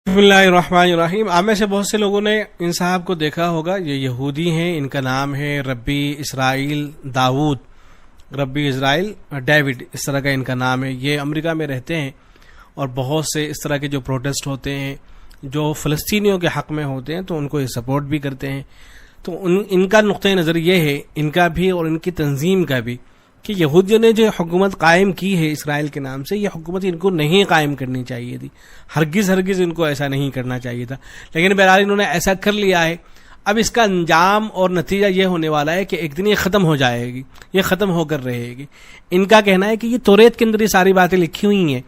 بسم اللہ الرحمن الرحیم. آپ میں سے بہت سے لوگوں نے ان صاحب کو دیکھا ہوگا. یہ یہودی ہیں. ان کا نام ہے ربی اسرائیل داؤد، ربی اسرائیل ڈیوڈ، اس طرح کا ان کا نام ہے. یہ امریکہ میں رہتے ہیں اور بہت سے اس طرح کے جو پروٹیسٹ ہوتے ہیں جو فلسطینیوں کے حق میں ہوتے ہیں تو ان کو یہ سپورٹ بھی کرتے ہیں. تو ان کا نقطۂ نظر یہ ہے، ان کا بھی اور ان کی تنظیم کا بھی، کہ یہودیوں نے جو حکومت قائم کی ہے اسرائیل کے نام سے، یہ حکومت ان کو نہیں قائم کرنی چاہیے تھی. ہرگز ان کو ایسا نہیں کرنا چاہیے تھا، لیکن بہرحال انہوں نے ایسا کر لیا ہے. اب اس کا انجام اور نتیجہ یہ ہونے والا ہے کہ ایک دن یہ ختم ہو جائے گی، یہ ختم ہو کر رہے گی. ان کا کہنا ہے کہ یہ توریت کے اندر یہ ساری باتیں لکھی ہوئی ہیں.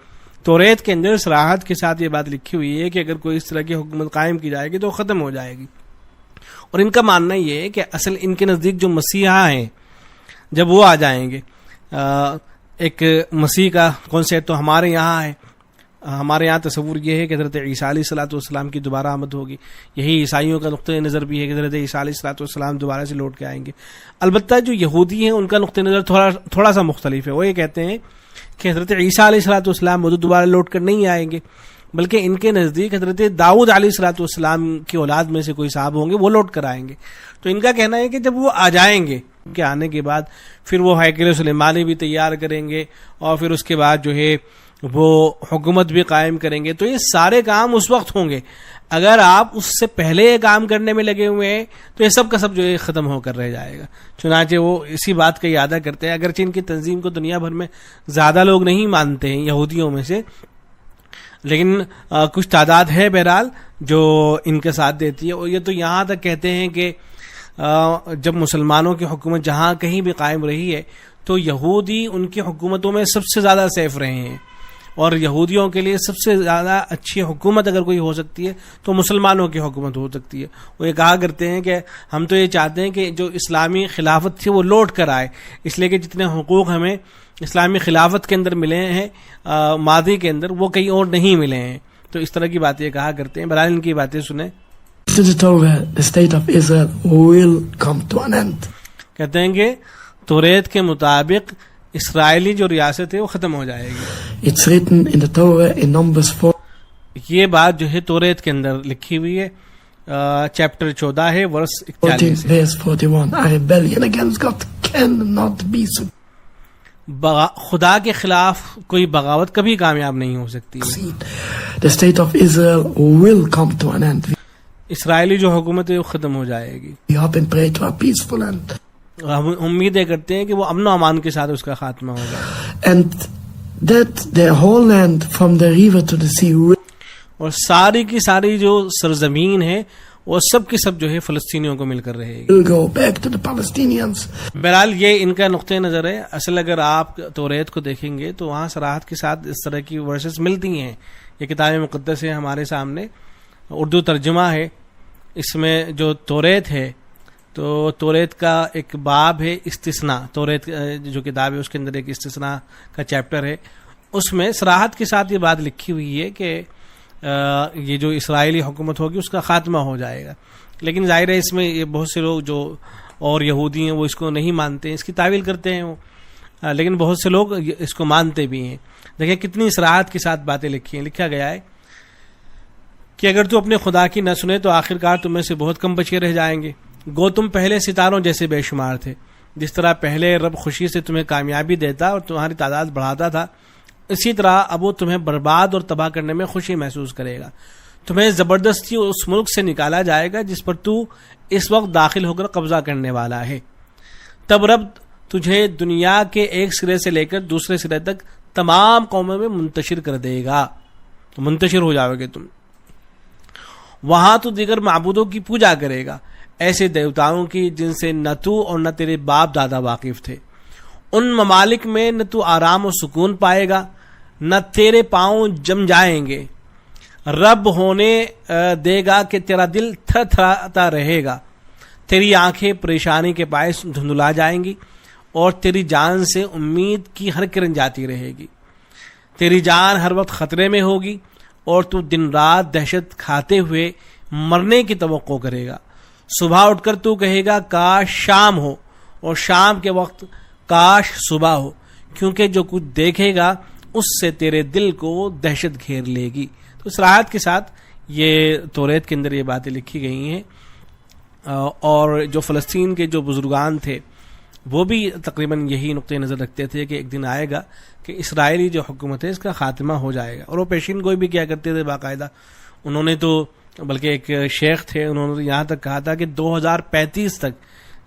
توریت کے اندر صراحت کے ساتھ یہ بات لکھی ہوئی ہے کہ اگر کوئی اس طرح کی حکومت قائم کی جائے گی تو ختم ہو جائے گی. اور ان کا ماننا یہ ہے کہ اصل ان کے نزدیک جو مسیحا ہیں، جب وہ آ جائیں گے، ایک مسیح کا کنسیپٹ تو ہمارے یہاں ہے. ہمارے یہاں تصور یہ ہے کہ حضرت عیسیٰ علیہ الصلوۃ والسلام کی دوبارہ آمد ہوگی. یہی عیسائیوں کا نقطۂ نظر بھی ہے کہ حضرت عیسیٰ علیہ الصلوۃ والسلام دوبارہ سے لوٹ کے آئیں گے. البتہ جو یہودی ہیں ان کا نقطۂ نظر تھوڑا سا مختلف ہے. وہ یہ کہتے ہیں کہ حضرت عیسیٰ علیہ الصلوۃ والسلام وہ دوبارہ لوٹ کر نہیں آئیں گے، بلکہ ان کے نزدیک حضرت داؤد علیہ الصلوۃ والسلام کی اولاد میں سے کوئی صاحب ہوں گے، وہ لوٹ کر آئیں گے. تو ان کا کہنا ہے کہ جب وہ آ جائیں گے، کے آنے کے بعد پھر وہ ہیکل سلیمانی بھی تیار کریں گے اور پھر اس کے بعد جو ہے وہ حکومت بھی قائم کریں گے. تو یہ سارے کام اس وقت ہوں گے. اگر آپ اس سے پہلے یہ کام کرنے میں لگے ہوئے ہیں تو یہ سب کا سب جو ہے ختم ہو کر رہ جائے گا. چنانچہ وہ اسی بات کا اعادہ کرتے ہیں. اگرچہ ان کی تنظیم کو دنیا بھر میں زیادہ لوگ نہیں مانتے ہیں یہودیوں میں سے، لیکن کچھ تعداد ہے بہرحال جو ان کے ساتھ دیتی ہے. اور یہ تو یہاں تک کہتے ہیں کہ جب مسلمانوں کی حکومت جہاں کہیں بھی قائم رہی ہے تو یہودی ان کی حکومتوں میں سب سے زیادہ سیف رہے ہیں، اور یہودیوں کے لیے سب سے زیادہ اچھی حکومت اگر کوئی ہو سکتی ہے تو مسلمانوں کی حکومت ہو سکتی ہے. وہ یہ کہا کرتے ہیں کہ ہم تو یہ چاہتے ہیں کہ جو اسلامی خلافت تھی وہ لوٹ کر آئے، اس لیے کہ جتنے حقوق ہمیں اسلامی خلافت کے اندر ملے ہیں ماضی کے اندر وہ کہیں اور نہیں ملے ہیں. تو اس طرح کی باتیں کہا کرتے ہیں. بہرحال ان کی باتیں سنیں. The state of Israel will come to an end. کہتے ہیں کہ توریت کے مطابق اسرائیلی جو ریاست ہے وہ ختم ہو جائے گی. It's written in the Torah in Numbers 4. یہ بات جو ہے توریت کے اندر لکھی ہوئی ہے، چیپٹر 14 ہے ورس 41 verse 41. A rebellion against God cannot be succeed. خدا کے خلاف کوئی بغاوت کبھی کامیاب نہیں ہو سکتی. The state of Israel will come to an end. اسرائیلی جو حکومت ہے وہ ختم ہو جائے گی. We hope and pray to a peaceful end. ہم امیدیں کرتے ہیں کہ وہ امن و امان کے ساتھ اس کا خاتمہ ہوگا. And that the whole land from the river to the sea will. اور ساری کی ساری جو سرزمین ہے وہ سب کی سب جو ہے فلسطینیوں کو مل کر رہے گی. Will go back to the Palestinians. بہرحال یہ ان کا نقطۂ نظر ہے. اصل اگر آپ توریت کو دیکھیں گے تو وہاں صراحت کے ساتھ اس طرح کی ورسز ملتی ہیں. یہ کتاب مقدس ہے ہمارے سامنے، اردو ترجمہ ہے. اس میں جو توریت ہے تو توریت کا ایک باب ہے استثناء. توریت جو کتاب ہے اس کے اندر ایک استثناء کا چیپٹر ہے. اس میں صراحت کے ساتھ یہ بات لکھی ہوئی ہے کہ یہ جو اسرائیلی حکومت ہوگی اس کا خاتمہ ہو جائے گا. لیکن ظاہر ہے اس میں یہ بہت سے لوگ جو اور یہودی ہیں وہ اس کو نہیں مانتے ہیں، اس کی تعویل کرتے ہیں وہ، لیکن بہت سے لوگ اس کو مانتے بھی ہیں. دیکھیں کتنی صراحت کے ساتھ باتیں لکھی ہیں. لکھا گیا ہے کہ اگر تو اپنے خدا کی نہ سنے تو آخرکار تم میں سے بہت کم بچے رہ جائیں گے. گو تم پہلے ستاروں جیسے بے شمار تھے. جس طرح پہلے رب خوشی سے تمہیں کامیابی دیتا اور تمہاری تعداد بڑھاتا تھا، اسی طرح اب وہ تمہیں برباد اور تباہ کرنے میں خوشی محسوس کرے گا. تمہیں زبردستی اس ملک سے نکالا جائے گا جس پر تو اس وقت داخل ہو کر قبضہ کرنے والا ہے. تب رب تجھے دنیا کے ایک سرے سے لے کر دوسرے سرے تک تمام قوموں میں منتشر کر دے گا. تو منتشر ہو جاؤ گے تم. وہاں تو دیگر معبودوں کی پوجا کرے گا، ایسے دیوتاؤں کی جن سے نہ تو اور نہ تیرے باپ دادا واقف تھے. ان ممالک میں نہ تو آرام و سکون پائے گا نہ تیرے پاؤں جم جائیں گے. رب ہونے دے گا کہ تیرا دل تھر تھراتا رہے گا. تیری آنکھیں پریشانی کے باعث دھندلا جائیں گی اور تیری جان سے امید کی ہر کرن جاتی رہے گی. تیری جان ہر وقت خطرے میں ہوگی اور تو دن رات دہشت کھاتے ہوئے مرنے کی توقع کرے گا. صبح اٹھ کر تو کہے گا کاش شام ہو، اور شام کے وقت کاش صبح ہو، کیونکہ جو کچھ دیکھے گا اس سے تیرے دل کو دہشت گھیر لے گی. تو صراحت کے ساتھ یہ توریت کے اندر یہ باتیں لکھی گئی ہیں. اور جو فلسطین کے جو بزرگان تھے وہ بھی تقریباً یہی نقطۂ نظر رکھتے تھے کہ ایک دن آئے گا کہ اسرائیلی جو حکومت ہے اس کا خاتمہ ہو جائے گا. اور وہ پیشین گوئی بھی کیا کرتے تھے باقاعدہ. انہوں نے تو بلکہ ایک شیخ تھے, انہوں نے یہاں تک کہا تھا کہ 2035 تک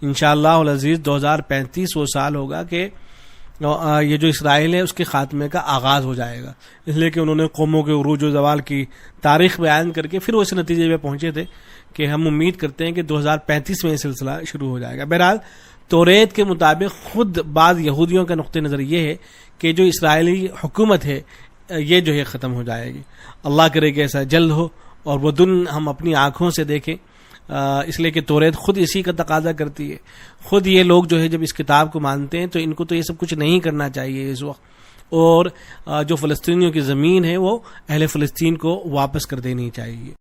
انشاءاللہ العزیز 2035 وہ سال ہوگا کہ یہ جو اسرائیل ہے اس کے خاتمے کا آغاز ہو جائے گا. اس لیے کہ انہوں نے قوموں کے عروج و زوال کی تاریخ بیان کر کے پھر وہ اس نتیجے پہ پہنچے تھے کہ ہم امید کرتے ہیں کہ 2035 میں یہ سلسلہ شروع ہو جائے گا. بہرحال توریت کے مطابق خود بعض یہودیوں کا نقطہ نظر یہ ہے کہ جو اسرائیلی حکومت ہے یہ جو ہے ختم ہو جائے گی. اللہ کرے کہ ایسا جلد ہو اور وہ دن ہم اپنی آنکھوں سے دیکھیں, اس لیے کہ توریت خود اسی کا تقاضا کرتی ہے. خود یہ لوگ جو ہے جب اس کتاب کو مانتے ہیں تو ان کو تو یہ سب کچھ نہیں کرنا چاہیے اس وقت, اور جو فلسطینیوں کی زمین ہے وہ اہل فلسطین کو واپس کر دینی چاہیے.